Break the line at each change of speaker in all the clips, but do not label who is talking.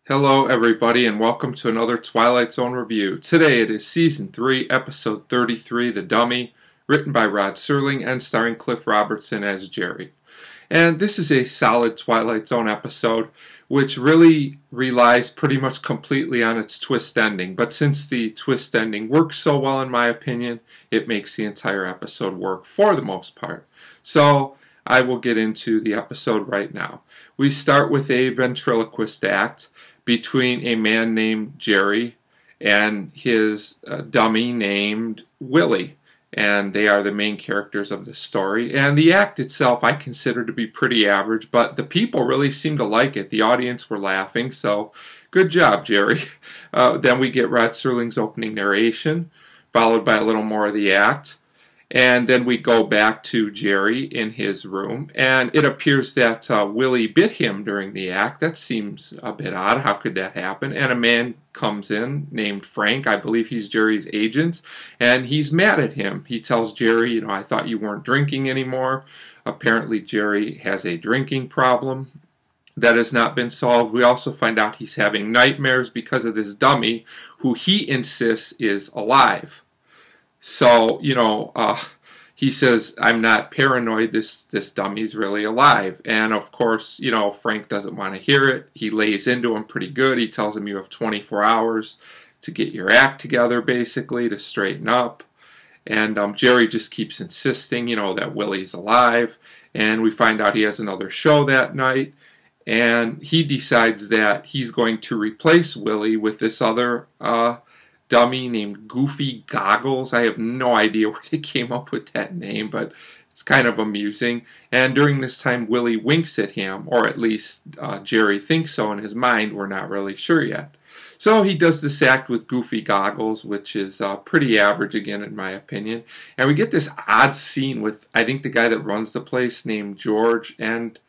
Hello everybody and welcome to another Twilight Zone review. Today it is Season 3, Episode 33, The Dummy, written by Rod Serling and starring Cliff Robertson as Jerry. And this is a solid Twilight Zone episode which really relies pretty much completely on its twist ending. But since the twist ending works so well in my opinion, it makes the entire episode work for the most part. So I will get into the episode right now. We start with a ventriloquist act between a man named Jerry and his dummy named Willie. And they are the main characters of the story. And the act itself I consider to be pretty average, but the people really seem to like it. The audience were laughing, so good job, Jerry. Then we get Rod Serling's opening narration, followed by a little more of the act. And then we go back to Jerry in his room, and it appears that Willie bit him during the act. That seems a bit odd. How could that happen? And a man comes in named Frank. I believe he's Jerry's agent, and he's mad at him. He tells Jerry, I thought you weren't drinking anymore. Apparently Jerry has a drinking problem that has not been solved. We also find out he's having nightmares because of this dummy who he insists is alive. So, he says, I'm not paranoid, this dummy's really alive. And of course, Frank doesn't want to hear it. He lays into him pretty good. He tells him you have 24 hours to get your act together, basically, to straighten up. And Jerry just keeps insisting, that Willie's alive. And we find out he has another show that night. And he decides that he's going to replace Willie with this other dummy named Goofy Goggles. I have no idea where they came up with that name, but it's kind of amusing. And during this time, Willie winks at him, or at least Jerry thinks so in his mind. We're not really sure yet. So he does this act with Goofy Goggles, which is pretty average again in my opinion. And we get this odd scene with, I think, the guy that runs the place named George and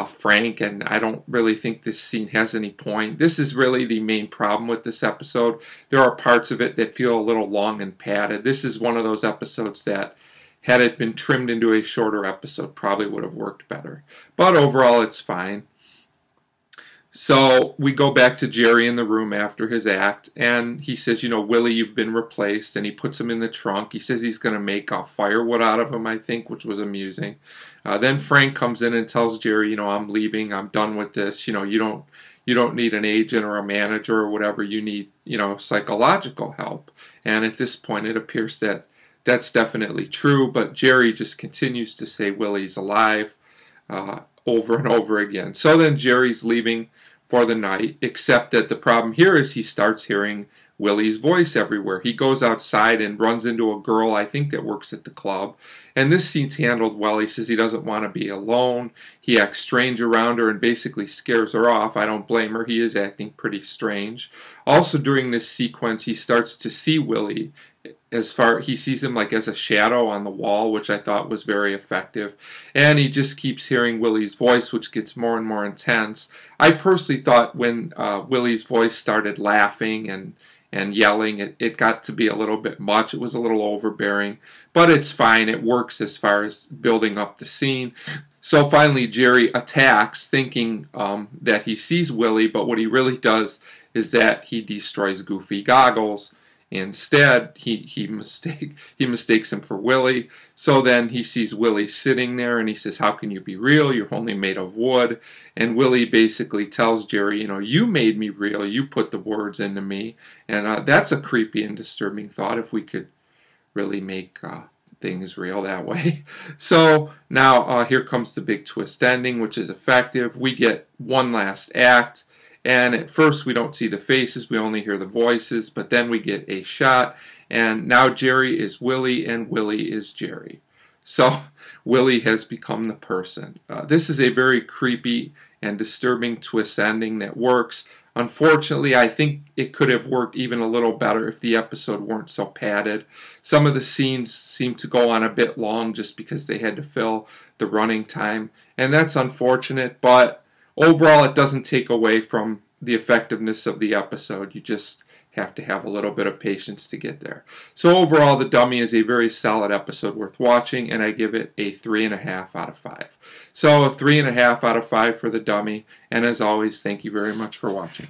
Frank, and I don't really think this scene has any point. This is really the main problem with this episode. There are parts of it that feel a little long and padded. This is one of those episodes that, had it been trimmed into a shorter episode, probably would have worked better. But overall, it's fine. So we go back to Jerry in the room after his act, and he says, Willie, you've been replaced, and he puts him in the trunk. He says he's going to make firewood out of him, I think, which was amusing. Then Frank comes in and tells Jerry, I'm leaving, I'm done with this. You don't need an agent or a manager or whatever. You need, psychological help. And at this point, it appears that that's definitely true, but Jerry just continues to say Willie's alive over and over again. So then Jerry's leaving for the night, except that the problem here is he starts hearing Willie's voice everywhere. He goes outside and runs into a girl, I think, that works at the club. And this scene's handled well. He says he doesn't want to be alone. He acts strange around her and basically scares her off. I don't blame her. He is acting pretty strange. Also during this sequence, he starts to see Willie. He sees him like as a shadow on the wall, which I thought was very effective. And he just keeps hearing Willie's voice, which gets more and more intense. I personally thought when Willie's voice started laughing and yelling, it got to be a little bit much. It was a little overbearing, but it's fine. It works as far as building up the scene. So finally Jerry attacks, thinking that he sees Willie, but what he really does is that he destroys Goofy Goggles. Instead, he mistakes him for Willie. So then he sees Willie sitting there and he says, how can you be real? You're only made of wood. And Willie basically tells Jerry, you made me real. You put the words into me. And that's a creepy and disturbing thought if we could really make things real that way. So now here comes the big twist ending, which is effective. We get one last act. And at first we don't see the faces, we only hear the voices, but then we get a shot, and now Jerry is Willie and Willie is Jerry. So Willie has become the person. This is a very creepy and disturbing twist ending that works. Unfortunately, I think it could have worked even a little better if the episode weren't so padded. Some of the scenes seem to go on a bit long just because they had to fill the running time, and that's unfortunate, but overall, it doesn't take away from the effectiveness of the episode. You just have to have a little bit of patience to get there. So overall, The Dummy is a very solid episode worth watching, and I give it a 3.5 out of 5. So a 3.5 out of 5 for The Dummy, and as always, thank you very much for watching.